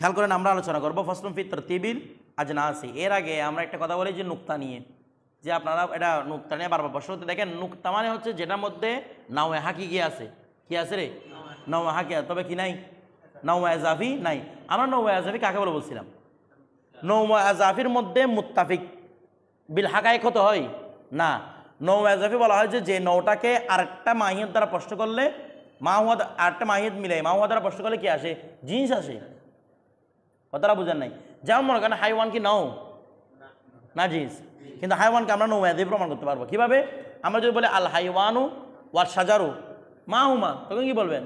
খেয়াল করেন আমরা আলোচনা করবো ফাসলুন ফি তারতিবিল আজনাসি। এর আগে আমরা একটা কথা বলি যে নুক্তা নিয়ে, যে আপনারা এটা নুক্তা নিয়ে বারবার প্রশ্ন করতে দেখেন। নুক্তা মানে হচ্ছে যেটার মধ্যে নাওয়ে হাকিকি আছে। কি আছে রে? নাওয়ে হাকি। তবে কি নাই? নাওয়ে আজাফি নাই। আমরা নাওয়ে আজাফি কাকে বলে বলছিলাম? নাওয়ে আজাফির মধ্যে মুত্তাফিক বিল হাকায়েক হতে হয় না। নাওয়ে আজাফি বলা হয় যে নৌটাকে আরেকটা মাহিয়ত দ্বারা প্রশ্ন করলে মাহুয়া, আরেকটা মাহিয়ত মিলে মাহুয়া দ্বারা প্রশ্ন করলে কি আসে? জিন্স আসে। কথাটা বুঝেন নাই? যেমন মনে করেন হাইওয়ান কি নাও না জিন্স, কিন্তু হাইওয়ানকে আমরা নাওয়ে আজাফি প্রমাণ করতে পারবো কিভাবে? আমরা যদি বলি আল হাইওয়ানু ওয়াল সাজারু মা হুমা, তখন কি বলবেন?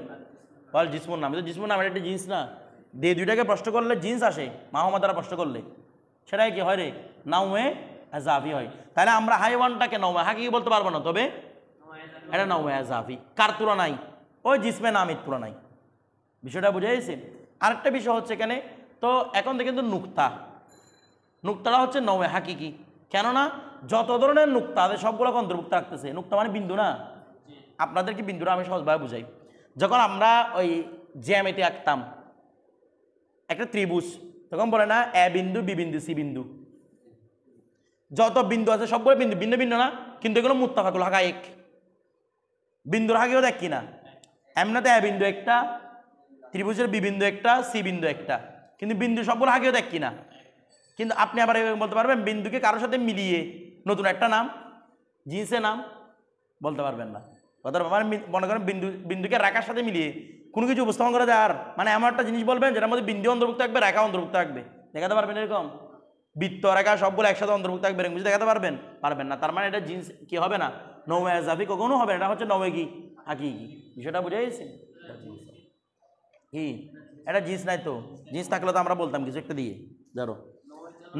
ওয়াল জিসমুন নাম। জিসমুন নাম এটা একটা জিন্স না? দিয়ে দুইটাকে প্রশ্ন করলে জিন্স আসে, মা হুমা দ্বারা প্রশ্ন করলে সেটাই কি হয় রে? নাওয়ে আজাফি হয়। তাহলে আমরা হাইওয়ানটাকে নাওয়ে হাকিকি বলতে পারবো না, তবে এটা নাওয়ে আজাফি। কার তুলনায়? ওই জিসমে নামের তুলনায়। বিষয়টা বুঝে গেছে? আরেকটা বিষয় হচ্ছে এখানে, তো এখন থেকে কিন্তু নুক্তাটা হচ্ছে নাওয়ে হাকিকি। কেননা যত ধরনের নুক্তা আছে সবগুলোকে অন্তর্ভুক্ত রাখতেছে। নুক্তা মানে বিন্দু না? আপনাদেরকে বিন্দুটা আমি সহজভাবে বুঝাই। যখন আমরা ওই জ্যামিতি আঁকতাম একটা ত্রিভুজ, তখন বলে না এ বিন্দু, বি বিন্দু, সি বিন্দু। যত বিন্দু আছে সবগুলো বিন্দু ভিন্ন ভিন্ন না, কিন্তু এগুলো মুত্তাফাকুল হাকায়েক। বিন্দুর হাকিও দেখ কিনা? এমনিতে এ বিন্দু একটা, ত্রিভুজের বি বিন্দু একটা, সি বিন্দু একটা, কিন্তু বিন্দু সবগুলো হাকিও দেখ কিনা? কিন্তু আপনি আবার বলতে পারবেন বিন্দুকে কারোর সাথে মিলিয়ে নতুন একটা নাম, জিন্সের নাম বলতে পারবেন না। কথা মানে মনে করেন বিন্দুকে রেখার সাথে মিলিয়ে কোনো কিছু উপস্থাপন করা যায়। আর মানে এমন একটা জিনিস বলবেন যেটার মধ্যে বিন্দু অন্তর্ভুক্ত থাকবে, রেখা অন্তর্ভুক্ত থাকবে, দেখাতে পারবেন? এরকম বৃত্ত রেখা সবগুলো একসাথে অন্তর্ভুক্ত থাকবে, এরকম কিছু দেখাতে পারবেন? পারবেন না। তার মানে এটা জিন্স কি হবে না? নাওয়ে আজাফি কখনো হবে না। এটা হচ্ছে নাওয়ে কি হাকিকি। বিষয়টা বুঝে গেছে? কি এটা জিন্স নাই তো? জিন্স থাকলে তো আমরা বলতাম কিছু একটা দিয়ে। ধরো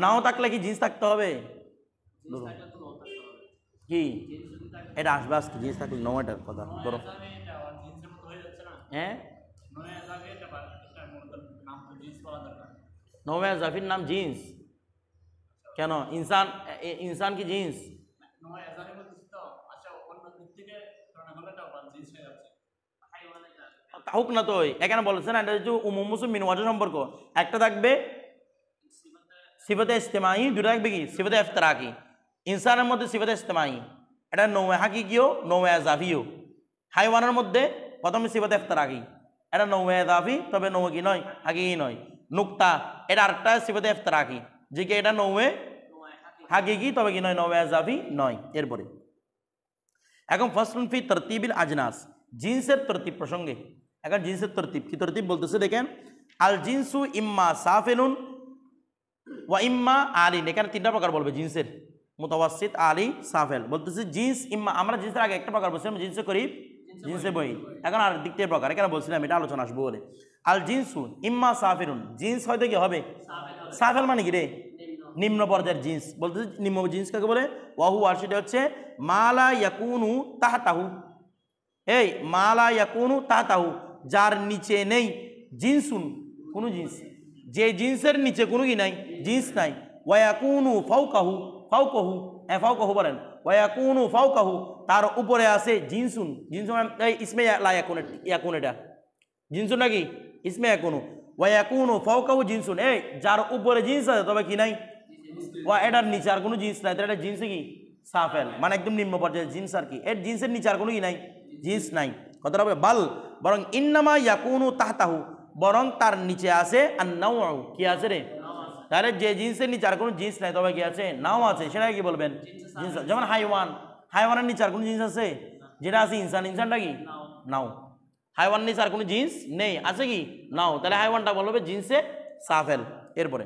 নাও থাকলে কি জিন্স থাকতে হবে? কি এটা আসবে আজকে? জিন্স থাকলে নো, এটার কথা ধরো। হ্যাঁ, নাওয়ে আজাফির নাম জিন্স কেন? ইনসান কি জিন্স? হোক না তো, এখানে বলেছে না এটা হচ্ছে উমুম মুসলিম মিনওয়াজ সম্পর্ক। একটা থাকবে সিফাতে ইস্তেমাই, দুটো থাকবে কি সিফাতে ইফতিরাকি। ইনসানের মধ্যে সিফাতে ইস্তেমাই, এটা নাওয়ে হাকিকিও নাওয়ে আজাফিও। হাইওয়ানের মধ্যে প্রথমে সিফাতে ইফতিরাকি, এটা নাওয়ে আজাফি, তবে নাওয়ে কি নয়? হাকিকি নয়। নুক্তা এটা আরেকটা সিফাতে ইফতিরাকি, যে কি এটা নাওয়ে হাকিকি, তবে কি নয়? নাওয়ে আজাফি নয়। এরপরে এখন ফাসলুন ফি তারতিবিল আজনাস, জিন্সের তরতিব প্রসঙ্গে। এখন জিন্সের তরতিব কি তরতিব বলতেছে দেখেন। আল জিনসু ইম্মা সাফিলুন ওয়া ইম্মা আলিন। এখানে তিনটা প্রকার বলবে জিন্সের, মুতাওয়াসসিত, আলি, সাফেল। বলতেছে জিন্স ইম্মা, আমরা জিন্সের আগে একটা প্রকার বলছিলাম জিন্সে করিব, জিন্সে বই। এখন আর দিক থেকে প্রকার এখানে বলছিলাম, এটা আলোচনা আসবো বলে। আল জিনসু ইম্মা সাফিলুন, জিন্স হয়তো কি হবে? সাফেল মানে কি রে? নিম্ন পর্যায়ের জিন্স। বলতেছে নিম্ন জিন্স কাকে বলে? ওয়াহু, আর সেটা হচ্ছে মালা ইয়াকুনু তাহতাহু। এই মালা ইয়াকুনু তাহতাহু, যার নিচে নেই জিন্সুন, কোনো জিন্স, যে জিন্সের নিচে কোনো কি নাই? জিন্স নাই। ওয়াকুনু ফাওকাহু, ফাওকাহু, হ্যাঁ ফাওকাহু বলেন। ওয়াকুনু ফাওকাহু, তার উপরে আছে জিন্সুন। জিন্সুন এই ইসমে লা ইয়াকুন, ইয়াকুন এটা জিন্সুন নাকি? ইসমে ইয়াকুনু। ওয়াকুনু ফাওকাহু জিন্সুন, এই যার উপরে জিন্স আছে তবে কি নাই? ওয়া এটার নিচে আর কোনো জিন্স নাই, তাহলে এটা জিন্সে কি সাফেল, মানে একদম নিম্ন পর্যায়ের জিন্স আর কি। এর জিন্সের নিচে আর কোনো কি নাই? জিন্স নাই। কথাটা হবে বাল, বরং ইন্নামা ইয়াকুনু তাহতাহু, বরং তার নিচে আছে আর নাও। কি আছে রে? তাহলে যে জিন্সের নিচে আর কোনো জিন্স নাই তবে কি আছে? নাও আছে। সেটা কি বলবেন? জিন্স। যেমন হাইওয়ান, হাইওয়ানের নিচে আর কোনো জিন্স আছে? যেটা আছে ইনসান, ইনসানটা কি নাও। হাইওয়ান নিচে আর কোনো জিন্স নেই, আছে কি নাও। তাহলে হাইওয়ানটা বলবে জিন্সে সাফেল। এরপরে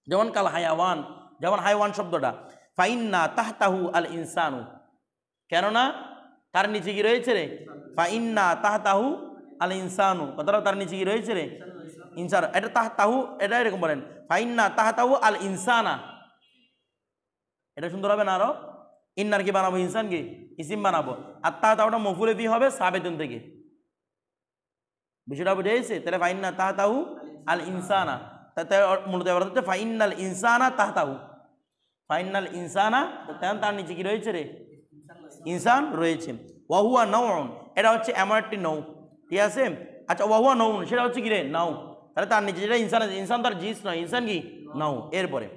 যেমন কাল হায়াওয়ান, যেমন হাইওয়ান শব্দটা ফাইন্না তাহতাহু আল ইনসানু, কেননা তার নিচে কি রয়েছে রে? ফাইন্না তাহতাহু আল ইনসানু, কথাটা তার নিচে কি রয়েছে রে? ইনসান। এটা তাহতাহু, এটা এরকম বলেন ফাইন্না তাহতাহু আল ইনসানা, এটা সুন্দর হবে না? আরো ইন্নার কি বানাবো? ইনসান কি ইসিম বানাবো, আর তাহতাহুটা মফুলে ফি হবে সাবেতুন থেকে। বিষয়টা বুঝে গেছে? তাহলে ফাইন্না তাহতাহু আল ইনসানা, তাতে মূলত হচ্ছে ফাইনাল ইনসানা তাহতাহু, ফাইনাল ইনসানা, তার নিচে কি রয়েছে রে? ইনসান রয়েছে। ওয়াহুয়া নৌন, এটা হচ্ছে এমন একটি নৌ, ঠিক আছে? আচ্ছা ওয়াহুয়া নৌন, সেটা হচ্ছে কি রে? নাও। তাহলে তার নিচে যেটা ইনসান আছে, ইনসান তার জিন্স নয়, ইনসান কি নাও। এরপরে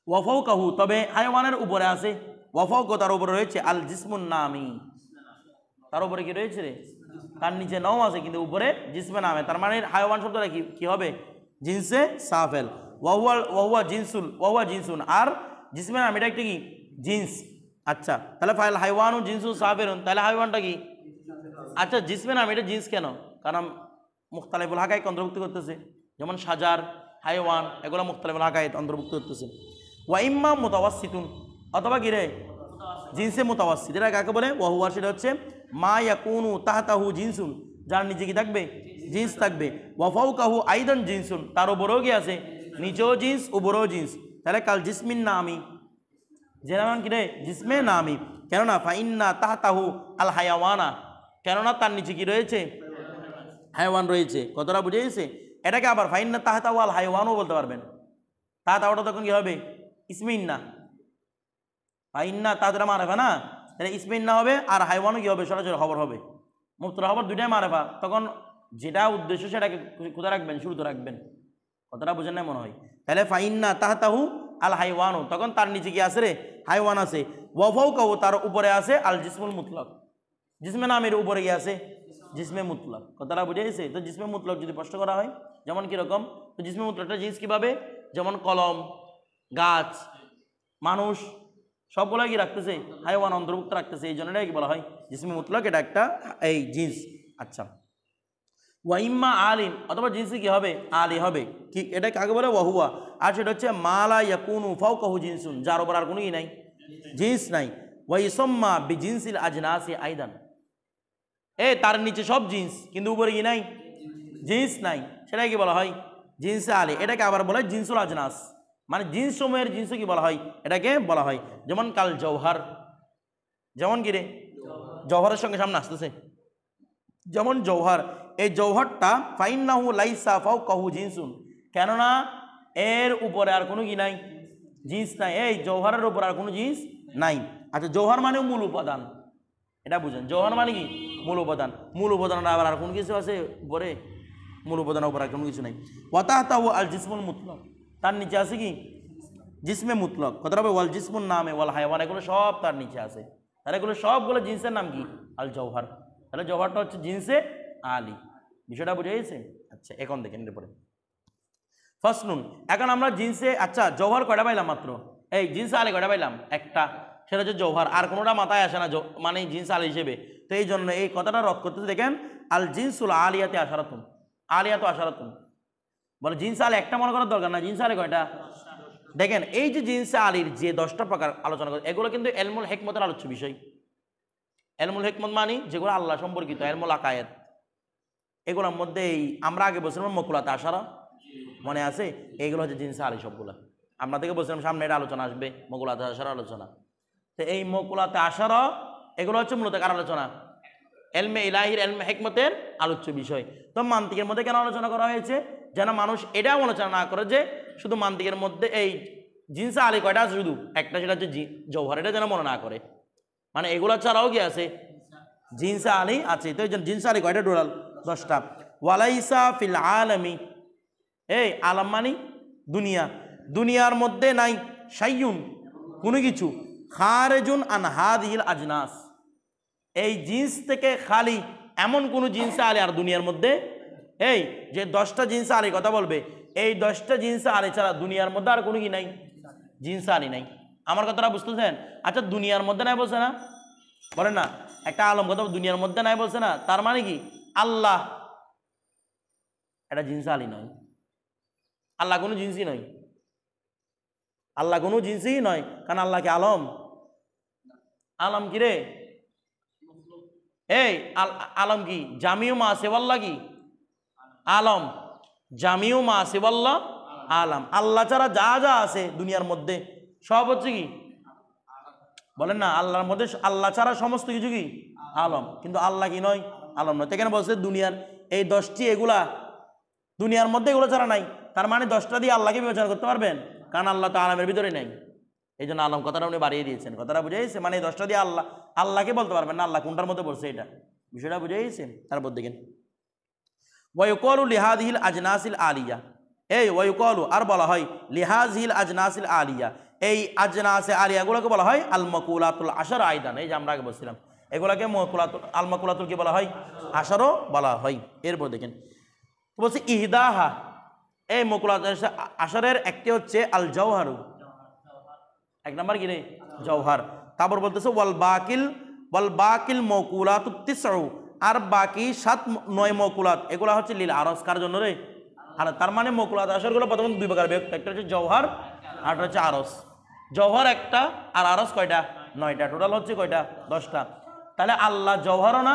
ওয়াফাউকাহু, তবে হাইওয়ানের উপরে আছে, ওয়াফাউকা তার উপরে রয়েছে আল জিসমুন নামি, তার উপরে কি রয়েছে রে, তার নিচে নাও আছে কিন্তু উপরে জিসমে নামে, তার মানে হাইওয়ান শব্দটা কি হবে, জিন্সে সাফেল। ওয়াহুয়া জিনসুন, আর জিসমে নাম এটা একটা কি জিন্স। আচ্ছা তাহলে ফাইল হাইওয়ানু জিনসুন সাফেরুন, তাহলে হাইওয়ানটা কি, আচ্ছা জিসমে নাম এটা জিন্স কেন, কারণ মুখতালিফুল হাকাইক অন্তর্ভুক্ত করতেছে, যেমন সাজার, হাইওয়ান, এগুলো মুখতালিফুল হাকাইক অন্তর্ভুক্ত করতেছে। ওয়া ইম্মা মুতাওয়াসসিতুন, অথবা কি রে জিনসে মুতাওয়াসসিত, এটা কাকে বলে, ওয়াহুয়া সেটা হচ্ছে মা ইয়াকুনু তাহতাহু জিনসুন, যার নিচে কি থাকবে, জিন্স থাকবে। ওয়া ফাওকাহু আইদান জিনসুন, তার উপরেও কি আছে, নিচেও জিন্স উপরেও জিন্স, তাহলে কাল জিসমিন নামি, যেমন কি রে জিসমে নামি, কেননা ফাইন্না তাহতাহু আল হায়াওয়ানা, কেননা তার নিচে কি রয়েছে, হাইওয়ান রয়েছে। কতটা বুঝে গেছে? এটাকে আবার ফাইন্না তাহতাহু আল হাইওয়ানও বলতে পারবেন, তাহতাহুটা তখন কি হবে, ইসমিন্না, ফাইন্না তাহতা মারেফা না, তাহলে ইসমিন্না হবে, আর হাইওয়ানও কি হবে, সরাসরি খবর হবে, মুবতাদা খবর দুইটাই মারেফা, তখন যেটা উদ্দেশ্য সেটাকে কোথায় রাখবেন, শুরুতে রাখবেন। কতটা বুঝেন না মনে হয়? তাহলে ফাইন্না তাহতাহু আল হাইওয়ানু, তখন তার নিচে কি আছে রে, হাইওয়ান আছে। ওয়া ফাওকাহু, তার উপরে আছে আল জিসমুল মুতলাক, জিসমে নামের উপরে কি আছে, জিসমে মুতলাক। কথাটা বুঝে গেছে? তো জিসমে মুতলাক যদি প্রশ্ন করা হয়, যেমন কীরকম, তো জিসমে মুতলাকটা জিনিস কীভাবে, যেমন কলম, গাছ, মানুষ, সবগুলো কি রাখতেছে, হাইওয়ান অন্তর্ভুক্ত রাখতেছে, এই জন্য এটা কি বলা হয় জিসমে মুতলাক, এটা একটা এই জিন্স। আচ্ছা ওয়াইম্মা আলিন, অথবা জিন্সে কি হবে, আলি হবে, কি এটা কাকে বলে, ওয়াহুয়া, আর সেটা হচ্ছে মালা ইয়াকুনু ফাওকাহু জিনসুন, যার উপর আর কোনো ই নাই, জিন্স নাই। ওয়াইসাম্মা বিজিনসিল আজনাসি আইদান, তার নিচে সব জিন্স কিন্তু উপরে কি নাই, জিন্স নাই, সেটাকে কি বলা হয়, জিন্সে আলি। এটাকে আবার বলা হয় জিনসুল আজনাস, মানে জিন্স সময়ের জিন্সও কি বলা হয়, এটাকে বলা হয়। যেমন কাল জওহার, যেমন কি রে, জওহারের সঙ্গে সামনে আসতেছে, যেমন জওহার, এই জওহারটা ফাইন্নাহু লাইসা ফাওকাহু জিনসুন, কেননা এর উপরে আর কোনো কি নাই, জিন্স নাই, এই জওহারের উপর আর কোনো জিন্স নাই। আচ্ছা জওহার মানে মূল উপাদান, এটা বুঝেন, জওহার মানে কি মূল উপাদান, মূল উপাদান আবার আর কোনো কিছু আছে উপরে, মূল উপাদানের উপর আর কোনো কিছু নাই। ওয়া তাহতাহু আল জিসমুল মুতলাক, তার নিচে আছে কি জিসমে মুতলাক। কথাটা হবে ওয়াল জিসমুন নামে ওয়াল হায়াওয়ান, এগুলো সব তার নিচে আছে, তাহলে এগুলো সবগুলো জিন্সের নাম কি, আল জওহার। তাহলে জওহারটা হচ্ছে জিন্সে আলি, বিষয়টা বুঝে গেছে? আচ্ছা এখন দেখেন এরপরে ফার্স্ট নুন, এখন আমরা জিন্সে, আচ্ছা জওহার কয়টা পাইলাম মাত্র, এই জিন্সে আলি কয়টা পাইলাম, একটা, সেটা হচ্ছে জওহার, আর কোনোটা মাথায় আসে না মানে জিন্স আলি হিসেবে। তো এই জন্য এই কথাটা রদ করতে দেখেন আল জিন্সুল আলিয়াতে আশারাতুন, আলিয়াত আশারাতুন, বলে জিন্স আলি একটা মনে করার দরকার না, জিন্স আলি কয়টা, দেখেন এই যে জিন্সে আলির যে 10টা প্রকার আলোচনা করে, এগুলো কিন্তু এলমুল হিকমতের আলোচ্য বিষয়। এলমুল হিকমত মানি যেগুলো আল্লাহ সম্পর্কিত, এলমুল আকায়েত, এগুলোর মধ্যে এই আমরা আগে বলছিলাম মকুলাতে আশারা, মনে আছে, এইগুলো হচ্ছে জিন্সে আলি সবগুলো। আমরা থেকে বলছিলাম সামনে এটা আলোচনা আসবে, মকুলাতে আশারা আলোচনা। তো এই মকুলাতে আশারা এগুলো হচ্ছে মূলত কার আলোচনা, এলমে ইলাহির, এলমে হিকমতের আলোচ্য বিষয়। তো মান্তিকের মধ্যে কেন আলোচনা করা হয়েছে, যেন মানুষ এটাও আলোচনা না করে যে শুধু মান্তিকের মধ্যে এই জিন্সে আলি কয়টা আছে, শুধু একটা, সেটা হচ্ছে জওহার, এটা যেন মনে না করে, মানে এগুলো ছাড়াও কি আছে, জিন্সে আলি আছে। তো এই জন্য জিন্সে আলি কয়টা টোটাল 10টা। ওয়ালাইসা ফিল আলামি, এই আলাম মানি দুনিয়া, দুনিয়ার মধ্যে নাই শাইউন কোনো কিছু, খারেজুন আন হাদিহিল আজনাস, এই জিন্স থেকে খালি এমন কোনো জিন্সে আলি আর দুনিয়ার মধ্যে, এই যে 10টা জিন্সে আলি কথা বলবে, এই 10টা জিন্সে আলি ছাড়া দুনিয়ার মধ্যে আর কোনো কি নাই, জিন্সে আলি নাই। আমার কথাটা বুঝতেছেন? আচ্ছা দুনিয়ার মধ্যে নাই বলছে না, বলেন না, একটা আলম কথা দুনিয়ার মধ্যে নাই বলছে না, তার মানে কি আল্লাহ এটা জিন্সে আলি নয়, আল্লাহ কোনো জিন্সই নয়, আল্লাহ কোনো জিন্সই নয়, কারণ আল্লাহ কি আলম, আলম কি রে, এই আলম কি জামিউ মা সেওয়াল্লাহ, কি আলম, জামিউ মা সেওয়াল্লাহ আলম, আল্লাহ ছাড়া যা যা আছে দুনিয়ার মধ্যে সব হচ্ছে কি, বলেন না, আল্লাহর মধ্যে আল্লাহ ছাড়া সমস্ত কিছু কি আলম, কিন্তু আল্লাহ কি নয়, আলম নয়। এখানে বলছে দুনিয়ার এই 10টি, এগুলা দুনিয়ার মধ্যে এগুলো ছাড়া নাই, তার মানে 10টা দিয়ে আল্লাহকে বিবেচনা করতে পারবেন, কারণ আল্লাহ তো আলমের ভিতরে নেই, এই জন্য আলম কথাটা উনি বাড়িয়ে দিয়েছেন। কথাটা বুঝে গেছে? মানে এই 10টা দিয়ে আল্লাহকে বলতে পারবেন না, আল্লাহ কোনটার মধ্যে পড়ছে, এটা বিষয়টা বুঝে গেছে। তারপর দেখেন ওয়ায়ুকালু লিহাযিহিল আজনাসিল আলিয়া, এই ওয়ায়ুকালু আর বলা হয় লিহাযিহিল আজনাসিল আলিয়া, এই আজনাসে আলিয়াগুলোকে বলা হয় আল মাকুলাতুল আশার আইদান। এই যে আমরা আগে বলছিলাম এগুলাকে মাকুলাতুল আল মাকুলাতুল কি বলা হয়? আশারও বলা হয়। এরপর দেখেন বলছে ইহদাহা, এই মাকুলাত আশারের একটি হচ্ছে আল জওহারু, এক নাম্বার কি রে? জওহার। তারপর বলতেছে ওয়াল বাকিল মাকুলাতুত তিসউ, আর বাকি 7-9 মাকুলাত এগুলা হচ্ছে লিল আরস, কার জন্য রে? আর তার মানে মাকুলাত আশারগুলো প্রথমে দুই প্রকার, একটা হচ্ছে জওহার আর একটা হচ্ছে আরস। জওহার একটা আর আরস কয়টা? 9টা। টোটাল হচ্ছে কয়টা? 10টা। তাহলে আল্লাহ জওহারও না,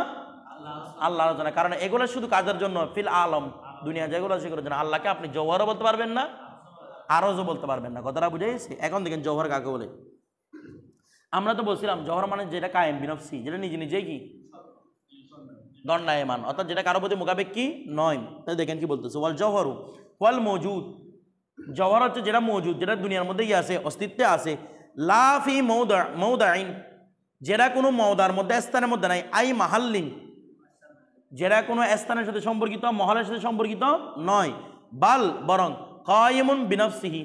আল্লাহর জন্য, কারণ এগুলো শুধু কাজের জন্য, ফিল আলম দুনিয়া যেগুলো সেগুলোর জন্য। আল্লাহকে আপনি জওহারও বলতে পারবেন না, আরজও বলতে পারবেন না। কথাটা বুঝে গেছি? এখন দেখেন জওহার কাকে বলে। আমরা তো বলছিলাম জওহার মানে যেটা কায়েম বিনফসি, যেটা নিজে নিজেই কি দণ্ডায়মান, অর্থাৎ যেটা কারো প্রতি মোকাবেক্ষী নয়। তাই দেখেন কি বলতেছে, ওয়াল জওহারু ওয়াল মওজুদ, জওহার হচ্ছে যেটা মওজুদ, যেটা দুনিয়ার মধ্যে আছে, অস্তিত্বে আছে। লা ফি মওদাইন, যেটা কোনো মওদার মধ্যে, স্থানের মধ্যে নাই। আই মাহাল্লিন, যেটা কোনো স্থানের সাথে সম্পর্কিত, মহলের সাথে সম্পর্কিত নয়। বাল বরং কায়েমুন বিনফসিহি,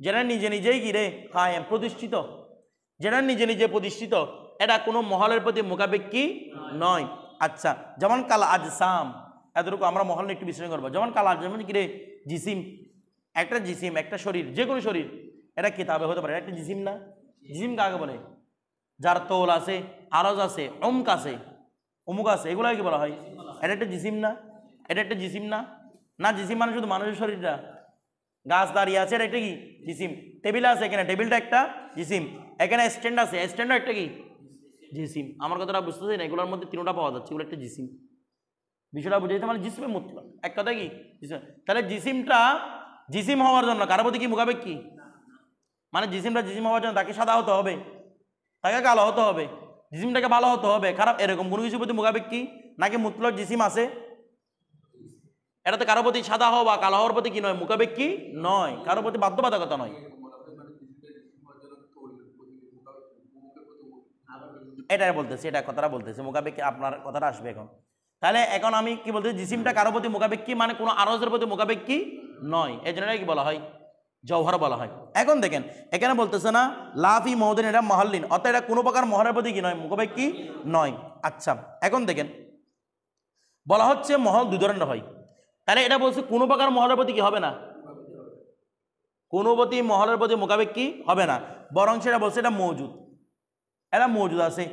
যেটা নিজে নিজেই কি রে? কায়েম, প্রতিষ্ঠিত, যেটা নিজে নিজে প্রতিষ্ঠিত, এটা কোনো মহলের প্রতি মোকাবেক্ষী নয়। আচ্ছা, যেমন কাল আজসাম, এতটুকু আমরা মহল নিয়ে একটু বিশ্লেষণ করবো। যেমন কাল আজসাম কি রে? জিসিম, একটা জিসিম, একটা শরীর, যে কোনো শরীর, এটা কিতাবে হতে পারে, একটা জিসিম না? জিসিম কাকে বলে? যার তোল আছে, আরজ আছে, অমুক আছে, অমুক আছে, এগুলো কি বলা হয়? এটা একটা জিসিম না? এটা একটা জিসিম না? না, জিসিম মানে শুধু মানুষের শরীরটা, গাছ দাঁড়িয়ে আছে, এটা একটা কি? জিসিম। টেবিল আছে এখানে, টেবিলটা একটা জিসিম। এখানে স্ট্যান্ড আছে, স্ট্যান্ডও একটা কি? জিসিম। আমার কথাটা বুঝতেছি না? এগুলোর মধ্যে তিনটা পাওয়া যাচ্ছে, এগুলো একটা জিসিম। বিষয়টা বুঝাইতে মানে জিসিমের মতলব এক কথা কি? তাহলে জিসিমটা জিসিম হওয়ার জন্য কারো প্রতি কি মোকাবেক্ষী? মানে জিসিমটা জিসিম হওয়ার জন্য তাকে সাদা হতে হবে, তাকে কালো হতে হবে, জিসিমটাকে ভালো হতে হবে, খারাপ, এরকম কোনো কিছুর প্রতি মোকাবেক্ষী? নাকি মুতলক জিসিম আছে, এটা তো কারো প্রতি সাদা হওয়া বা কালো হওয়ার প্রতি কি নয়? মোকাবেক্ষী নয়, কারো প্রতি বাধ্যবাধকতা নয়। এটাই বলতেছি, এটা কথাটা বলতেছি, মোকাবেক্ষী আপনার কথাটা আসবে এখন। তাহলে এখন আমি কি বলতেছি, জিসিমটা কারো প্রতি মোকাবেক্ষী মানে কোনো আরজের প্রতি মোকাবেক্ষী নয়, এই জন্য কি বলা হয়? জওহর বলা হয়। এখন দেখেন এখানে বলতেছে না লাফি মহদিন, এটা মহল্লিন, অর্থাৎ এটা কোনো প্রকার মহলের প্রতি কি নয়? মোকাবেক্ষী নয়। আচ্ছা, এখন দেখেন বলা হচ্ছে মহল দুই ধরনের হয়। তাহলে এটা বলছে কোনো প্রকার মহলের প্রতি কি হবে না? কোনো প্রতি মহলের প্রতি মোকাবেক্ষী হবে না, বরং সেটা বলছে এটা মৌজুদ, এটা মৌজুদ আছে।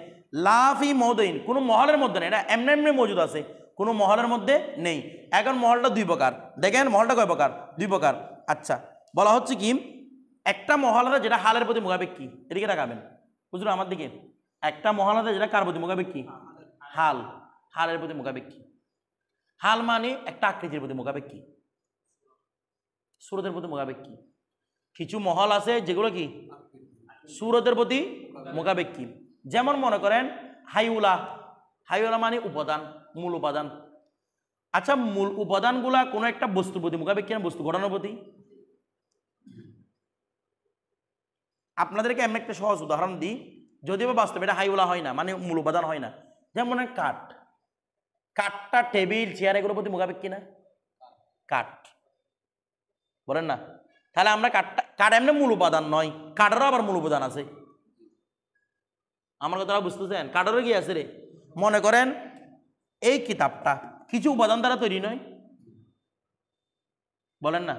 লাফি মহদিন, কোনো মহলের মধ্যে নেই, এটা এমনি এমনি মৌজুদ আছে, কোনো মহলের মধ্যে নেই। এখন মহলটা দুই প্রকার, দেখেন মহলটা কয় প্রকার? দুই প্রকার। আচ্ছা, বলা হচ্ছে কি একটা মহল আছে যেটা হালের প্রতি মোকাবেক্ষী, এদিকে তাকাবেন বুঝলো আমার দিকে। একটা মহল আছে যেটা কার প্রতি মোকাবেক্ষী? হাল, হালের প্রতি মোকাবেক্ষী। হাল মানে একটা আকৃতির প্রতি মোকাবেক্ষী, সুরতের প্রতি মোকাবেক্ষী। কিছু মহল আছে যেগুলো কি সুরতের প্রতি মোকাবেক্ষী। যেমন মনে করেন হাইউলা, হাইউলা মানে উপাদান, মূল উপাদান। আচ্ছা, মূল উপাদানগুলা কোনো একটা বস্তুর প্রতি মোকাবেক্ষী না বস্তু ঘটনার প্রতি? আপনাদেরকে এমন একটা সহজ উদাহরণ দিই, যদিও বাস্তবে এটা হাইউলা হয় না, মানে মূল উপাদান হয় না। যেমন কাঠ, কাঠটা টেবিল চেয়ার এগুলোর প্রতি মোকাবেক্ষী না? কাঠ বলেন না? তাহলে আমরা কাঠ এমনি মূল উপাদান নয়, কাঠেরও আবার মূল উপাদান আছে। আমার কথা বুঝতেছেন? কাঠেরও কি আছে রে? মনে করেন এই কিতাবটা কিছু উপাদান দ্বারা তৈরি নয়, বলেন না?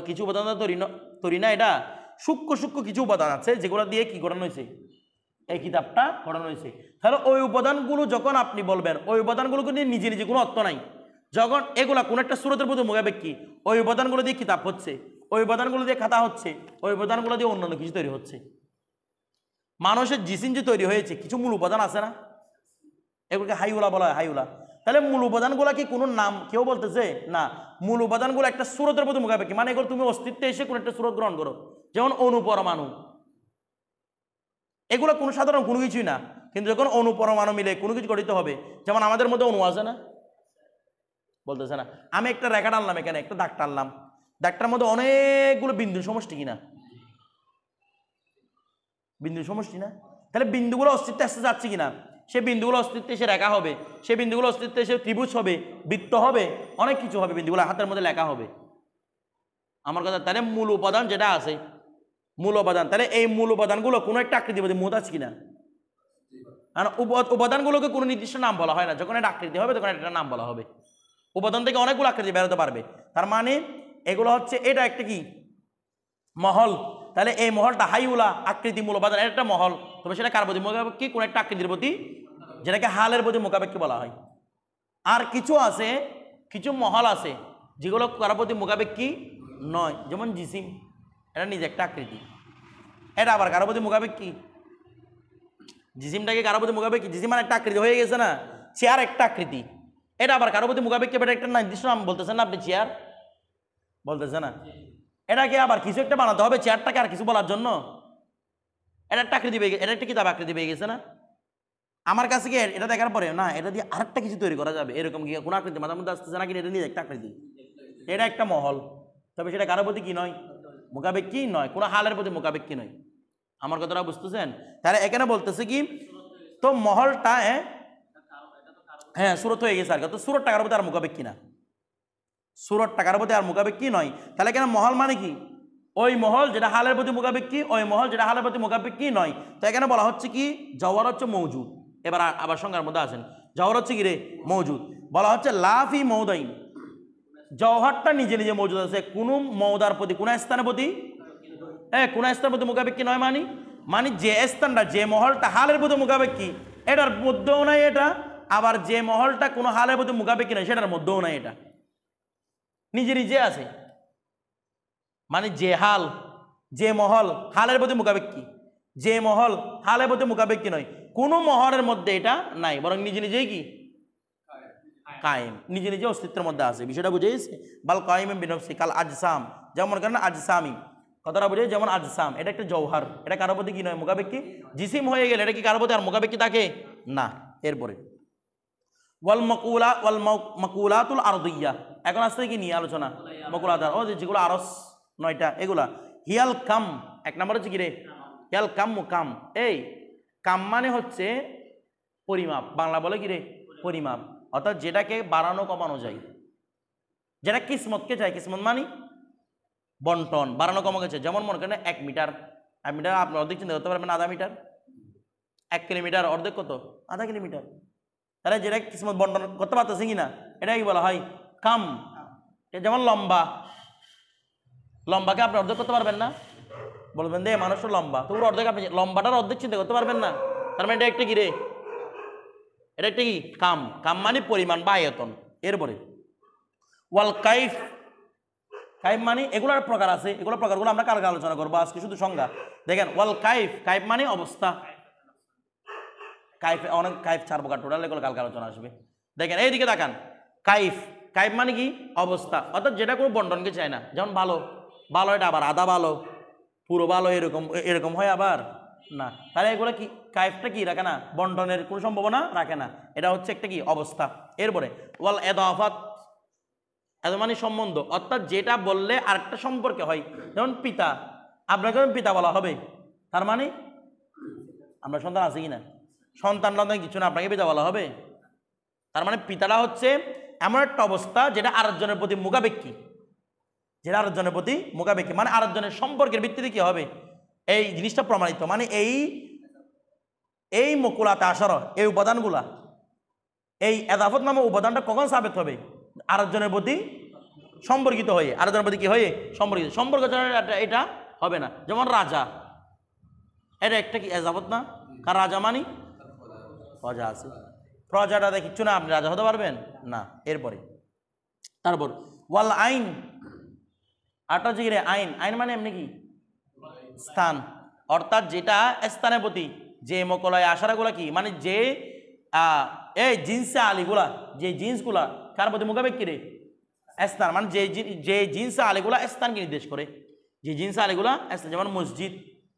কিছু উপাদান দ্বারা তৈরি না, এটা সূক্ষ্ম সূক্ষ্ম কিছু উপাদান আছে যেগুলো দিয়ে কি করানো হয়েছে? এই কিতাবটা করানো হয়েছে। তাহলে ওই উপাদানগুলো যখন আপনি বলবেন, ওই উপাদানগুলোকে নিয়ে নিজে নিজে কোনো অর্থ নাই, যখন এগুলা কোনো একটা সুরতের প্রতি মোকাবেক্ষী, ওই উপাদানগুলো দিয়ে কিতাব হচ্ছে, ওই উপাদানগুলো দিয়ে খাতা হচ্ছে, ওই উপাদানগুলো দিয়ে অন্যান্য কিছু তৈরি হচ্ছে। মানুষের জিসিম যে তৈরি হয়েছে কিছু মূল উপাদান আছে না? এগুলোকে হাইউলা বলা হয়, হাইউলা। তাহলে মূল উপাদানগুলো কি কোনো নাম কেউ বলতেছে না? মূল উপাদানগুলো একটা সুরতের প্রতি মোকাবেক্ষী, মানে এগুলো তুমি অস্তিত্বে এসে কোনো একটা সুরত গ্রহণ করো। যেমন অনুপরমাণু, এগুলো কোনো সাধারণ কোনো কিছুই না, কিন্তু যখন অনুপরমাণু মিলে কোনো কিছু গঠিত হবে, যেমন আমাদের মধ্যে অণু আছে না? বলতেছে না? আমি একটা রেখা টানলাম, এখানে একটা দাগ টানলাম, দাগটার মধ্যে অনেকগুলো বিন্দু সমষ্টি কিনা? বিন্দু সমষ্টি না? তাহলে বিন্দুগুলো অস্তিত্বে আসতে যাচ্ছে কিনা? সে বিন্দুগুলো অস্তিত্বে সে রেখা হবে, সে বিন্দুগুলো অস্তিত্বে সে ত্রিভুজ হবে, বৃত্ত হবে, অনেক কিছু হবে, বিন্দুগুলো হাতের মধ্যে লেখা হবে। আমার কথা, তাহলে মূল উপাদান যেটা আছে, মূল উপাদান, তাহলে এই মূল উপাদানগুলো কোনো একটা আকৃতিবাদী মত আছে কিনা? কারণ উপাদানগুলোকে কোনো নির্দিষ্ট নাম বলা হয় না, যখন এটা আকৃতি হবে তখন একটা নাম বলা হবে। উপাদান থেকে অনেকগুলো আকৃতি বেরোতে পারবে, তার মানে এগুলো হচ্ছে, এটা একটা কি মহল, তাহলে এই মহলটা হাইউলা আকৃতি মূল উপাদান, এটা একটা মহল, তবে সেটা কার প্রতি মোকাবেক্ষী? কোন একটা আকৃতির প্রতি, যেটাকে হালের প্রতি মোকাবেক্ষী বলা হয়। আর কিছু আছে, কিছু মহল আছে যেগুলো কার প্রতি মোকাবেক্ষী নয়, যেমন জিসিম, এটা নিজে একটা আকৃতি, এটা আবার কারো প্রতি মোকাবেক্ষী। জিসিমটাকে কারো প্রতি মোকাবেক্ষী, জিসিম মানে একটা আকৃতি হয়ে গেছে না, চেয়ার একটা আকৃতি, এটা আবার কারো প্রতি মোকাবেক্ষী, এটা একটা নির্দিষ্ট নাম বলতেছেন না আপনি, চেয়ার বলতেছে না, এটাকে আবার কিছু একটা বানাতে হবে চেয়ারটাকে আর কিছু বলার জন্য, এটা একটা আকৃতি পেয়ে গেছে, এটা একটা কিতাব আকৃতি পেয়ে গেছে না। আমার কাছে কি এটা দেখার পরে না, এটা দিয়ে আরেকটা কিছু তৈরি করা যাবে, এরকম কি কোনো আকৃতি মাথার মধ্যে আসতেছে না কি? এটা নিয়ে একটা আকৃতি, এটা একটা মহল, তবে সেটা কারোর প্রতি কি নয়? মোকাবেক্ষী নয়, কোনো হালের প্রতি মোকাবেক্ষী নয়। আমার কথাটা বুঝতেছেন? তাহলে এখানে বলতেছে কি, তো মহলটা হ্যাঁ সুরত হয়ে গেছে আর কি, তো সুরত টাকার প্রতি আর মোকাবেক্ষী না, সুরত টাকার প্রতি আর মোকাবেক্ষী নয়। তাহলে এখানে মহল মানে কি? ওই মহল যেটা হালের প্রতি মোকাবেক্ষী, ওই মহল যেটা হালের প্রতি মোকাবেক্ষী নয়। তো এখানে বলা হচ্ছে কি, জওহর হচ্ছে মৌজুদ। এবার আবার সংজ্ঞার মধ্যে আসেন, জওহর হচ্ছে কি রে? মৌজুদ। বলা হচ্ছে লাফি মৌদাইন, জওহরটা নিজে নিজে মৌজুদ আছে, কোনো মৌদার প্রতি, কোন স্থানের প্রতি, কোন স্থানের প্রতি মোকাবেক্ষী নয়, মানে যে স্থানটা, যে মহলটা হালের প্রতি মোকাবেক্ষী, এটার মধ্যেও নাই এটা, আবার যে মহলটা কোনো হালের প্রতি মোকাবেক্ষী নয় সেটার মধ্যেও নাই, এটা নিজে নিজে আছে। মানে যে হাল, যে মহল হালের প্রতি মোকাবেক্ষী, যে মহল হালের প্রতি মোকাবেক্ষী নয়, কোনো মহলের মধ্যে এটা নাই, বরং নিজে নিজেই কি কায়েম, নিজে নিজে অস্তিত্বের মধ্যে আছে। বিষয়টা বুঝে গেছে? বাল কায়েম বিনফসি কাল আজসাম, যেমন মনে করেন আজসামি, কথাটা বুঝে, যেমন আজসাম এটা একটা জওহার, এটা কারোর প্রতি কি নয়? মোকাবেক্ষী। জিসিম হয়ে গেলে এটা কি কারোর প্রতি আর মোকাবেক্ষী থাকে না। এরপরে ওয়াল মাকুলা, ওয়াল মাকুলাতুল আরদিয়া, এখন আসতে কি নিয়ে আলোচনা? মাকুলাত, ও যেগুলো আরস 9টা, এগুলা হিয়াল কাম, এক নম্বর হচ্ছে কি রে? হিয়াল কাম, কাম, এই কাম মানে হচ্ছে পরিমাপ, বাংলা বলে কি রে? পরিমাপ, অর্থাৎ যেটাকে বাড়ানো কমানো যায়, যেটা কিসমতকে চায়, কিসমত মানে বন্টন, বাড়ানো কমানো চায়। যেমন মনে করেন 1 মিটার, 1 মিটার আপনি অর্ধেক চিন্তা করতে পারবেন, আধা মিটার, 1 কিলোমিটার অর্ধেক কত? আধা কিলোমিটার। তাহলে যেটা কিসমত বন্টন করতে পারতেছে কিনা, এটা কি বলা হয়? কাম। যেমন লম্বা, লম্বাকে আপনি অর্ধেক করতে পারবেন না, বলবেন দে মানুষটা লম্বা, তো অর্ধেক, আপনি লম্বাটার অর্ধেক চিন্তা করতে পারবেন না, তার মানে এটা একটা কি রে? এটা একটা কি? কাম। কাম মানে পরিমাণ বা আয়তন। এরপরে ওয়াল কাইফ, কাইফ মানে এগুলোর প্রকার আছে, এগুলোর প্রকারগুলো আমরা কালকে আলোচনা করবো, আজকে শুধু সংজ্ঞা দেখেন। ওয়াল কাইফ, কাইফ মানে অবস্থা, কাইফ অনেক কাইফ 4 প্রকার টোটাল, এগুলো কালকে আলোচনা আসবে। দেখেন এইদিকে তাকান, কাইফ, কাইফ মানে কি? অবস্থা, অর্থাৎ যেটা কোনো বন্টনকে চায় না। যেমন ভালো, ভালো এটা আবার আধা ভালো, পুরো ভালো, এরকম এরকম হয় আবার না। তাহলে এগুলো কি? কাইফটা কি রাখে না? বন্টনের কোনো সম্ভাবনা রাখে না, এটা হচ্ছে একটা কি? অবস্থা। এরপরে ওয়াল এদাফাত, এত মানে সম্বন্ধ, অর্থাৎ যেটা বললে আরেকটা সম্পর্কে হয়। যেমন পিতা, আপনাকে পিতা বলা হবে, তার মানে আমরা সন্তান আছে কিনা? সন্তান কিছু না, আপনাকে পিতা বলা হবে, তার মানে পিতাটা হচ্ছে এমন একটা অবস্থা যেটা আরেকজনের প্রতি মোকাবেক্ষী, যেটা আরেকজনের প্রতি মোকাবেক্ষী, মানে আরেকজনের সম্পর্কের ভিত্তিতে কি হবে এই জিনিসটা প্রমাণিত। মানে এই মকুলাতে আসার এই উপাদানগুলা, এই এদাফত নামক উপাদানটা কখন সাবেত হবে? আরেকজনের প্রতি সম্পর্কিত হয়ে, আরেকজনের প্রতি কি হয়ে? সম্পর্কিত। সম্পর্ক এটা হবে না। যেমন রাজা, এটা একটা কি এজাফত না? কার রাজা মানি প্রজা আছে, প্রজাটা দেখিচ্ছ না, আপনি রাজা হতে পারবেন না। এরপরে তারপর ওয়াল আইন, আটটা জিগিরে আইন, আইন মানে এমনি কি? স্থান, অর্থাৎ যেটা স্থানের প্রতি, যে মকলায় আশারাগুলা কি মানে যে এই জিন্সে আলিগুলা, যে জিন্সগুলা কার প্রতি মোকাবেক্ষী রে? স্থান, মানে যে জিন্সে আলিগুলা স্থানকে নির্দেশ করে, যে জিন্সে আলিগুলা স্থান। যেমন মসজিদ,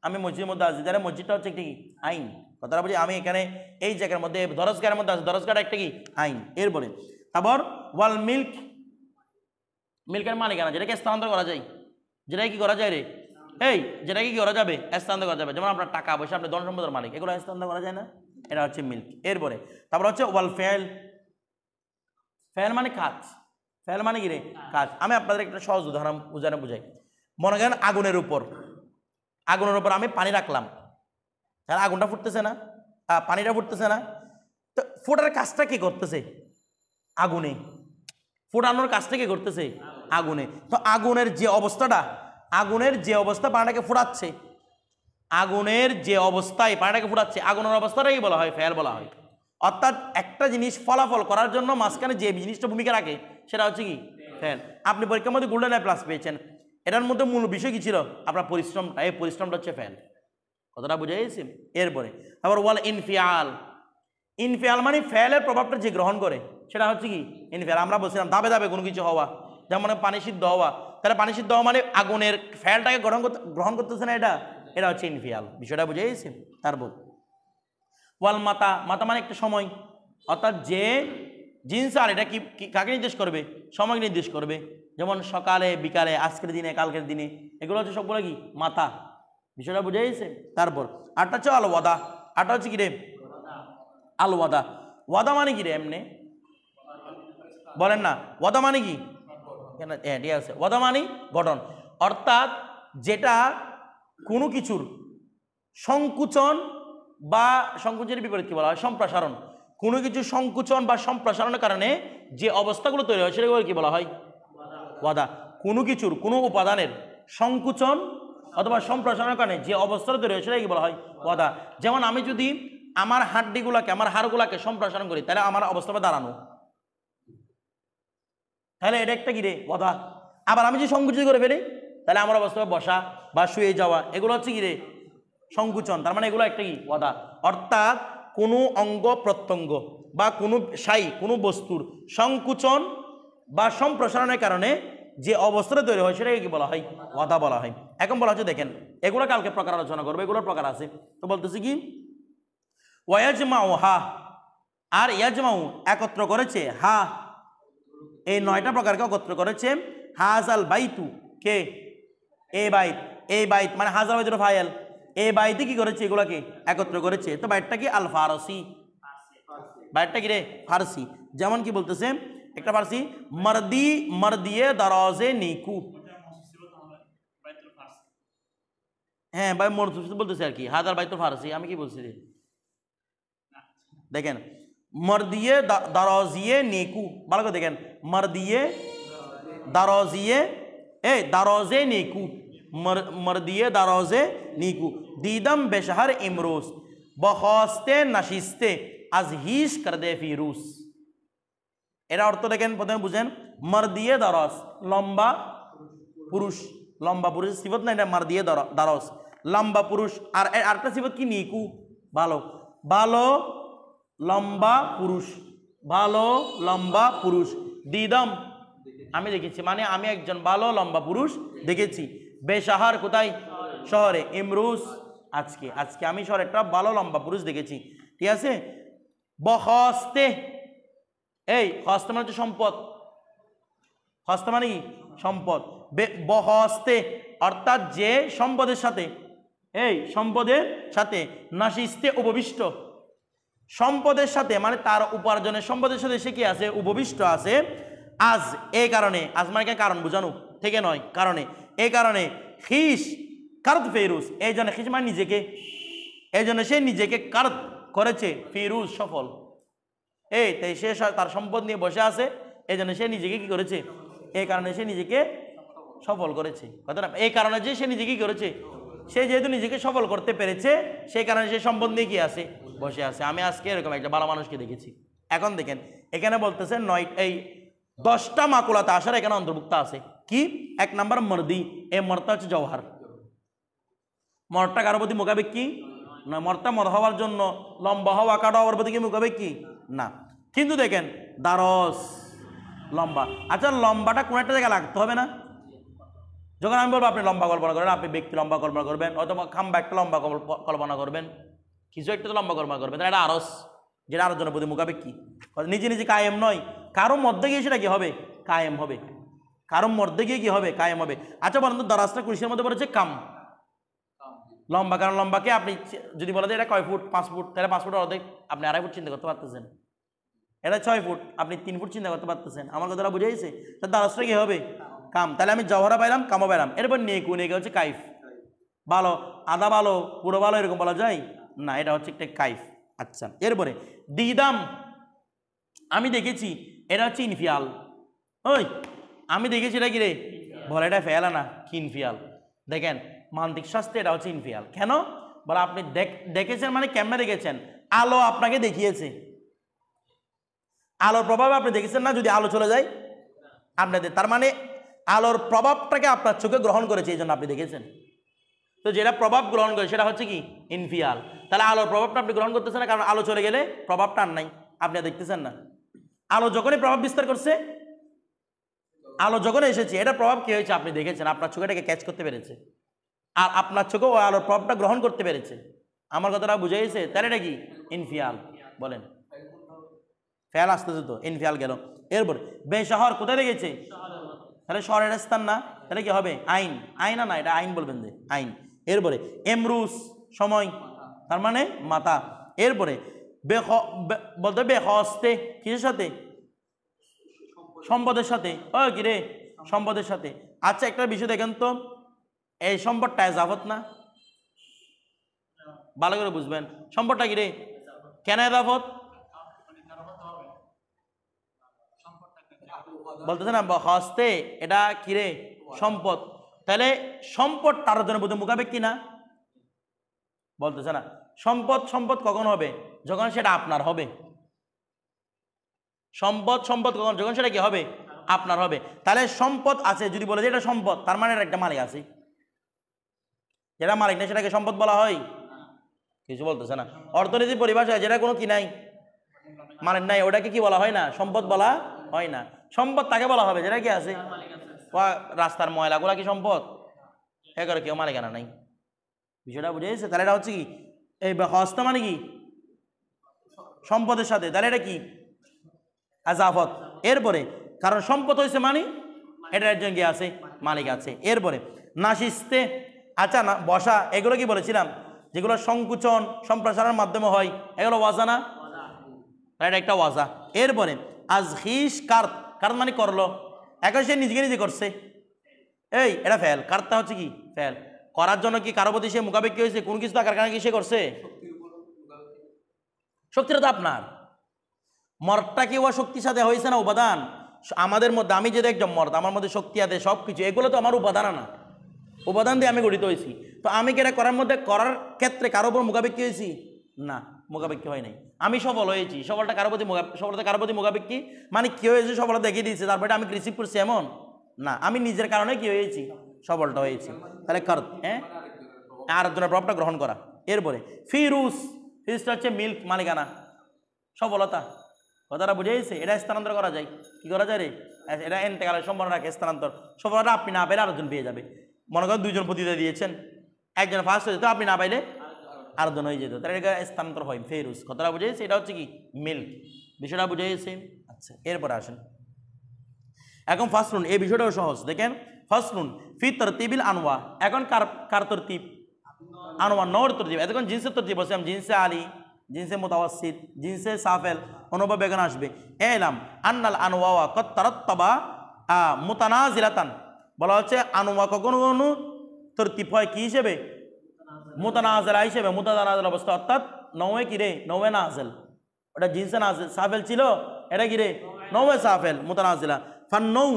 আমি মসজিদের মধ্যে আছি, তাহলে মসজিদটা হচ্ছে একটা কি? আইন। কথাটা বুঝি, আমি এখানে এই জায়গার মধ্যে দরজগার মধ্যে আছি, দরজগাটা একটা কি? আইন। এরপরে তারপর ওয়াল মিল্ক, মিল্কের মালিকানা, যেটাকে স্থানান্তর করা যায়, যেটাকে কি করা যায় রে? এই যেটাকে কি করা যাবে? স্থানান্তর করা যাবে। যেমন আপনার টাকা পয়সা, আপনি ধন সম্পদের মালিক, এগুলো স্থানান্তর করা যায় না? এটা হচ্ছে মিল্ক। এরপরে তারপর হচ্ছে ওয়াল ফেল, ফেল মানে কাজ, ফেল মানে কি রে কাজ। আমি আপনাদের একটা সহজ উদাহরণ বুঝাই। মনে করেন আগুনের উপর আমি পানি রাখলাম, তাহলে আগুনটা ফুটতেছে না, পানিটা ফুটতেছে না, তো ফোটার কাজটা কে করতেছে? আগুনে। ফোটানোর কাজটা কে করতেছে? আগুনে। তো আগুনের যে অবস্থা পানিটাকে ফোটাচ্ছে, আগুনের যে অবস্থায় পানিটাকে ফুটাচ্ছে, আগুনের অবস্থাটাই বলা হয় ফেল বলা হয়। অর্থাৎ একটা জিনিস ফলাফল করার জন্য মাঝখানে যে জিনিসটা ভূমিকা রাখে সেটা হচ্ছে কি ফেল। আপনি পরীক্ষার মধ্যে গোল্ডেন প্লাস পেয়েছেন, এটার মধ্যে মূল বিষয় কি ছিল? আপনার পরিশ্রমটা, এই পরিশ্রমটা হচ্ছে ফেল। কতটা বুঝে গেছি? এরপরে আবার ওয়াল ইনফিয়াল, ইনফিয়াল মানে ফেলের প্রভাবটা যে গ্রহণ করে সেটা হচ্ছে কি ইনফিয়াল। আমরা বলছিলাম ধাপে ধাপে কোনো কিছু হওয়া, যেমন পানি সিদ্ধ হওয়া, তাহলে পানি সিদ্ধ হওয়া মানে আগুনের ফেলটাকে গ্রহণ করতেছে না, এটা হচ্ছে ইনফিয়াল। বিষয়টা বুঝে গেছি? তারপর ওয়াল মাতা, মাতা মানে একটা সময়, অর্থাৎ যে জিনিস আর এটা কি কাকে নির্দেশ করবে? সময় নির্দেশ করবে। যেমন সকালে বিকালে, আজকের দিনে কালকের দিনে, এগুলো হচ্ছে সবগুলো কি মাতা। বিষয়টা বুঝে গেছে? তারপর আটটা হচ্ছে আল ওয়াদা, আটটা হচ্ছে কি রে আল ওয়াদা। ওয়াদা মানে কি রে? এমনি বলেন না, ওয়াদা মানে কি? হ্যাঁ ঠিক আছে, ওয়াদা মানে গঠন, অর্থাৎ যেটা কোনো কিছুর সংকুচন বা সংকুচনের বিপরীত কি বলা হয়? সম্প্রসারণ। কোনো কিছু সংকুচন বা সম্প্রসারণের কারণে যে অবস্থাগুলো তৈরি হয় সেটাকে কি বলা হয়? ওয়াদা। কোনো কিছুর কোনো উপাদানের সংকুচন অথবা সম্প্রসারণের কারণে যে অবস্থাটা তৈরি হয় সেটাকে কি বলা হয়? ওয়াদা। যেমন আমি যদি আমার হাড্ডিগুলাকে, আমার হাড়গুলাকে সম্প্রসারণ করি, তাহলে আমার অবস্থাটা দাঁড়ানো, তাহলে এটা একটা কি রে ওয়াদা। আবার আমি যদি সংকুচিত করে ফেলি, তাহলে আমার অবস্থা বসা বা শুয়ে যাওয়া, এগুলো হচ্ছে কি রে সংকুচন। তার মানে এগুলো একটা কি ওয়াদা। অর্থাৎ কোনো অঙ্গ প্রত্যঙ্গ বা কোনো বস্তুর সংকুচন বা সম্প্রসারণের কারণে যে অবস্থাটা তৈরি হয় সেটাকে কি বলা হয়? ওয়াদা বলা হয়। এখন বলা হচ্ছে দেখেন, এগুলো কালকে প্রকার আলোচনা করবো, এগুলোর প্রকার আছে। তো বলতেছি কি ওয়াজমাউ হা আর ইয়াজমাউ একত্র করেছে, হা এই 9টা প্রকারকে একত্র করেছে। হাজাল বাইতু কে? এই বাইত মানে হাজার বাইতুর ফাইল, এই বাইতে কি করেছে? এগুলাকে একত্র করেছে। তো বাইতটা কি? আল ফারসি, বাইতটা কি রে? ফারসি। যেমন কি বলতেছে একটা ফারসি, মর্দিয়ে দরজে নিকু। হ্যাঁ ভাই মরদুস বলতেছে আর কি, হাজার বাইতুল ফারসি। আমি কি বলছি রে? দেখেন মর্দিয়ে দারজিয়ে নিকু, ভালো করে দেখেন, মর্দিয়ে দারজিয়ে দারজে নিকু, মর্দিয়ে দারজে নিকু, দিদম বেশহর ইমরোজ বখস্তে নাশিস্তে আজ হিস কর দে ফিরুস। এরা অর্থ দেখেন, প্রথমে বুঝেন। মর্দিয়ে দারজ লম্বা পুরুষ, লম্বা পুরুষ সিফত না, এটা মর্দিয়ে দারজ লম্বা পুরুষ। আর আরেকটা সিফত কি? নিকু, ভালো, ভালো লম্বা পুরুষ, ভালো লম্বা পুরুষ। দিদম আমি দেখেছি, মানে আমি একজন ভালো লম্বা পুরুষ দেখেছি। বেশাহার কোথায়? শহরে। ইমরুস আজকে আমি শহরে একটা ভালো লম্বা পুরুষ দেখেছি। ঠিক আছে। বখস্তে, এই হস্তে মানে হচ্ছে সম্পদ, হস্তে মানে কি? সম্পদ। বহস্তে অর্থাৎ যে সম্পদের সাথে, সম্পদের সাথে, নাশিস্তে উপবিষ্ট, সম্পদের সাথে মানে তার উপার্জনের সম্পদের সাথে সে কি আছে? উপবিষ্ট আছে। আজ এই কারণে, আজ মানে কারণ বোঝানো থেকে নয়, কারণে, এই কারণে খিস কারত ফেরুস, এই জন্য খিস মানে নিজেকে, এই জন্য সে নিজেকে কারত করেছে, ফিরুজ সফল। তাই সে তার সম্পদ নিয়ে বসে আছে, এই জন্য সে নিজেকে কি করেছে? এই কারণে সে নিজেকে সফল করেছে। কথাটা এই কারণে যে সে নিজেকে কি করেছে, সে যেহেতু নিজেকে সফল করতে পেরেছে, সেই কারণে সে সম্পদ নিয়ে কি আছে? বসে আছে। আমি আজকে এরকম একটা ভালো মানুষকে দেখেছি। এখন দেখেন এখানে বলতেছে 10টা মাকুলাতে আসার এখানে অন্তর্ভুক্ত আছে কি? 1 নম্বর মর্দি, এই মর্দটা হচ্ছে জওহার। মর্দটা কারোর প্রতি মোকাবেক কি না, মর্দটা মদ হওয়ার জন্য লম্বা হওয়া কাটা হওয়ার প্রতি কি মোকাবেক কি না। কিন্তু দেখেন দারস লম্বা, আচ্ছা লম্বাটা কোন একটা জায়গায় লাগতে হবে না? যখন আমি বলবো আপনি লম্বা কল্পনা করেন, আপনি ব্যক্তি লম্বা কল্পনা করবেন, অথবা খাম্বা একটা লম্বা কল্পনা করবেন, কিছু একটা তো লম্বা কল্পনা করবেন, এটা আরস, যেটা আরো জনের প্রতি মোকাবেক কি নিজে নিজে কায়েম নয়, কারো মধ্যে গিয়ে সেটা কি হবে? কায়েম হবে। কারো মধ্যে গিয়ে কি হবে? কায়েম হবে। আচ্ছা বলেন তো দারাজটা কুরসির মধ্যে পড়েছে কাম, লম্বা, কারণ লম্বাকে আপনি যদি বলা যায় এটা কয় ফুট, 5 ফুট, তাহলে 5 ফুটের অর্ধেক আপনি 2.5 ফুট চিন্তা করতে পারতেছেন। এটা 6 ফুট, আপনি 3 ফুট চিন্তা করতে পারতেছেন। আমার কথাটা বুঝাইছে? তার দ্বারস্থ কি হবে? কাম। তাহলে আমি জওহরা পাইলাম, কামও পাইলাম। এরপর নেকু, নেকে হচ্ছে কাইফ। ভালো, আধা ভালো, পুরো ভালো এরকম বলা যায় না, এটা হচ্ছে একটা কাইফ। আচ্ছা, এরপরে দিদাম, আমি দেখেছি, এটা হচ্ছে ইনফিয়াল। ওই আমি দেখেছি, এটা কি রে? বলে এটা ফেয়ালা না, কি ইনফিয়াল। দেখেন মান্তিক শাস্ত্রে এটা হচ্ছে ইনফিয়াল। কেন বলে? আপনি দেখেছেন মানে কেমনে দেখেছেন? আলো আপনাকে দেখিয়েছে, আলোর প্রভাব আপনি দেখেছেন না? যদি আলো চলে যায় আপনাদের, তার মানে আলোর প্রভাবটাকে আপনার চোখে গ্রহণ করেছে, এই জন্য আপনি দেখেছেন। তো যেটা প্রভাব গ্রহণ করে সেটা হচ্ছে কি? ইনফিয়াল। তাহলে আলোর প্রভাবটা আপনি গ্রহণ করতেছেন না, কারণ আলো চলে গেলে প্রভাবটা আর নাই, আপনি আর দেখতেছেন না। আলো যখনই প্রভাব বিস্তার করছে, আলো যখন এসেছে, এটা প্রভাব কি হয়েছে? আপনি দেখেছেন, আপনার চোখে এটাকে ক্যাচ করতে পেরেছে, আর আপনার চোখে ওই আলোর প্রভাবটা গ্রহণ করতে পেরেছে। আমার কথাটা বুঝাইছে? তাহলে এটা কি? ইনফিয়াল। বলেন, ফেয়াল আসতেছে তো, ইনফিয়াল গেল। এরপর বেশহর কোথায় লেগেছে? তাহলে শহরের স্থান না, তাহলে কি হবে? আইন। আইনা না, এটা আইন বলবেন যে আইন। এরপরে এমরুস, সময়, তার মানে মাথা। এরপরে বলতে বেহস্তে, কিসের সাথে? সম্পদের সাথে। ও কি রে? সম্পদের সাথে। আচ্ছা, একটা বিষয় দেখেন তো, এই সম্পদটা এজাফত না? ভালো করে বুঝবেন, সম্পদটা কি রে? কেন এজাফত বলতেছে না? হস্তে, এটা কি রে? সম্পদ। তাহলে সম্পদ তার জন্য বোধ মোকাবেক কিনা? বলতেছে না। সম্পদ সম্পদ কখন হবে? যখন সেটা আপনার হবে। সম্পদ সম্পদ কখন? যখন সেটা কি হবে? আপনার হবে। তাহলে সম্পদ আছে যদি বলে যে এটা সম্পদ, তার মানে এটা একটা মালিক আছে। যেটা মালিক নেই সেটাকে সম্পদ বলা হয়? কিছু বলতেছে না। অর্থনীতির পরিভাষায় যেটা কোনো কি নাই, মালিক নাই, ওটাকে কি বলা হয় না? সম্পদ বলা হয় না। সম্পদ তাকে বলা হবে যেটা কি আছে। রাস্তার ময়লাগুলা কি সম্পদ? এ করে কেউ মালিকানা নাই। বিষয়টা বুঝেছে? তাহলে এটা হচ্ছে কি? এই হস্ত মানে কি? সম্পদের সাথে। তাহলে এটা কি? আজাফত। এরপরে কারণ সম্পদ হয়েছে মানে এটা একজন কি আছে? মালিক আছে। এরপরে নাশিস্তে, আচ্ছা না, বসা, এগুলো কি বলেছিলাম? যেগুলো সংকুচন সম্প্রসারণের মাধ্যমে হয়, এগুলো ওয়াজা না? এটা একটা ওয়াজা। এরপরে আজহিস কার্ত, কার্ত মানে করলো, এখন সে নিজেকে নিজে করছে, এই এটা ফেল। কার্তটা হচ্ছে কি? ফেল। করার জন্য কি কারো প্রতি সে মোকাবেক কি হয়েছে? কোন কিছু থাকার কারণে কি সে করছে? শক্তিটা তো আপনার। মর্দটা কি ও শক্তির সাথে হয়েছে না উপাদান? আমাদের মধ্যে, আমি যদি একজন মর্দ, আমার মধ্যে শক্তি আছে সব কিছু, এগুলো তো আমার উপাদান না, উপাদান দিয়ে আমি গঠিত হয়েছি। তো আমি কি এটা করার মধ্যে, করার ক্ষেত্রে কারো উপর মোকাবেক কি হয়েছি? না, মোকাবেক কি হয় নাই। আমি সফল হয়েছি, সফলতা কারো প্রতি সফলতা কারো প্রতি মোকাবেক কি মানে কি হয়েছে? সফলতা দেখিয়ে দিয়েছে, তারপরে আমি রিসিভ করছি এমন না, আমি নিজের কারণে কি হয়েছি? সফলটা হয়েছি। তাহলে কার্ত, হ্যাঁ, আরেকজনের প্রভাবটা গ্রহণ করা। এরপরে ফিরুস, ফিরুসটা হচ্ছে মিল্ক, মালিকানা, সফলতা। কথাটা বুঝেছে? এটা স্থানান্তর করা যায়। কি করা যায় রে? এটা এন্তেকালের সম্ভাবনা রাখে, স্থানান্তর। সফলতা আপনি না পেলে আরেকজন পেয়ে যাবে। মনে করেন দুইজন প্রতিযোগিতা দিয়েছেন, একজন ফার্স্ট হয়ে যেত, আপনি না পাইলে আরেকজন হয়ে যেত, তাহলে এটা স্থানান্তর হয়। ফেরুস, কথাটা বুঝেছে? এটা হচ্ছে কি? মিল্ক। বিষয়টা বুঝেছে? আচ্ছা, এরপরে আসেন এখন ফাসলুন। এই বিষয়টাও সহজ, দেখেন ফাসলুন ফি তরতিবিল আনওয়া। এখন কার তরতিব? আনওয়া, নর তরতিব। এখন জিন্সের তরতিব বলছিলাম, জিন্সে আলী, জিন্সে মুতাওয়াসিত, জিন্সে সাফেল, অনুভব এখানে আসবে। এলাম আন্নাল আনওয়া কত তারাত্তাবা মুতানাজিলাতান। বলা হচ্ছে আনওয়া কখনো কখনো তরতিব হয় কি হিসেবে? মুতানাজিলা হিসেবে, মুতানাজিল অবস্থা, অর্থাৎ নওয়ে কি রে? নওয়ে নাজিল। ওটা জিন্সে নাজিল, সাফেল ছিল, এটা কি রে? নওয়ে সাফেল, মুতানাজিলা। ফান্নৌ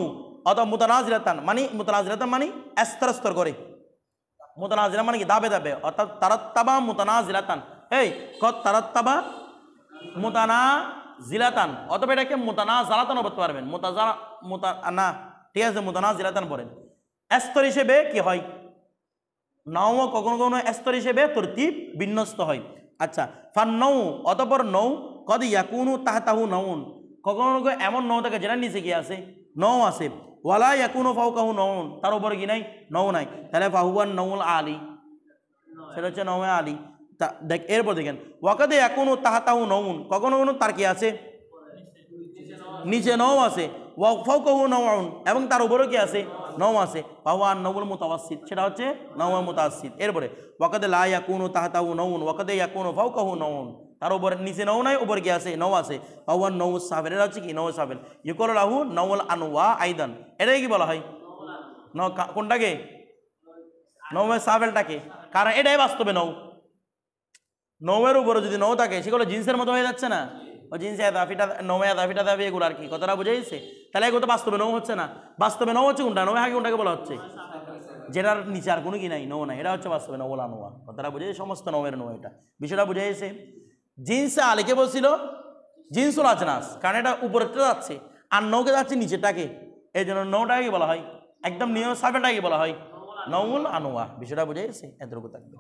অথবা মুতানাজিলাতান মানে, মুতানাজিলাতান মানে স্তর স্তর করে, মুতানাজিলা মানে কি? দাবে দাবে, অর্থাৎ তারাত্তাবা মুতানাজিলাতান। এই কত তারাত্তাবা মুতানাজিলাতান, অথবা এটাকে মুতানাজালাতানও বলতে পারবেন। না, ঠিক আছে, মুতানাজিলাতান পড়েন। স্তর হিসেবে কি হয়? নৌ কখনো কখনো স্তর হিসেবে তরতিব বিন্যস্ত হয়। আচ্ছা, ফান্নৌ অতপর নৌ কদ ইয়াকুনু তাহতাহু নৌন, কখনো কখনো এমন নৌ থাকে যেটা নিচে কি আছে? নৌ আছে। ওয়ালা ইয়াকুনু ফাওকাহু নৌন, তার উপরে কি নাই? নৌ নাই। তাহলে ফাহুয়ান নৌল আলী, সেটা হচ্ছে নৌয়ে আলী। দেখ এরপর দেখেন ওয়াকাদে ইয়াকুনু তাহতাহু নৌন, কখনো কখনো তার কি আছে? নিচে নৌ আছে। ওয়া ফাওকাহু নৌন, এবং তার উপরেও কি আছে? নৌ আছে ফাহুয়া নৌল মুতাওয়াসসিত সেটা হচ্ছে নৌ মুতাওয়াসসিত এরপরে ওয়াকাদে লা ইয়াকুনু তাহতাহু নৌন ওয়াকাদে ইয়াকুনু ফাওকাহু নৌন তার উপরে নিচে নৌ নাই উপরে কি আছে নৌ আছে ফাহুয়া নৌ সাফেল এটা হচ্ছে কি নৌ সাফেল ইউকল লাহু নৌল আনওয়া আইদান এটাই কি বলা হয় কোনটাকে নৌ সাফেলটাকে কারণ এটাই বাস্তবে নৌ নৌয়ের উপরে যদি নৌ থাকে সেগুলো জিন্সের মতো হয়ে যাচ্ছে না ও জিন্সে দাফিটা নৌয়ে দাফিটা দাবি এগুলো আর কি কথাটা বুঝাইছে তাহলে এগুলো তো বাস্তবে নৌ হচ্ছে না বাস্তবে নৌ হচ্ছে কোনটা নৌ আগে কোনটাকে বলা হচ্ছে যেটার নিচে আর কোনো কি নাই নৌ নাই এটা হচ্ছে বাস্তবে নৌলা নোয়া কথাটা বুঝে সমস্ত নৌয়ের নৌ এটা বিষয়টা বুঝাইছে জিন্সে আলিকে বলছিল জিন্সুল আজনাস কারণ এটা উপরেরটা যাচ্ছে আর নৌকে যাচ্ছে নিচেরটাকে এই জন্য নৌটাকে বলা হয় একদম নিয়ম সাফেটাকে বলা হয় নৌল আনোয়া বিষয়টা বুঝাইছে এতটুকু থাকবে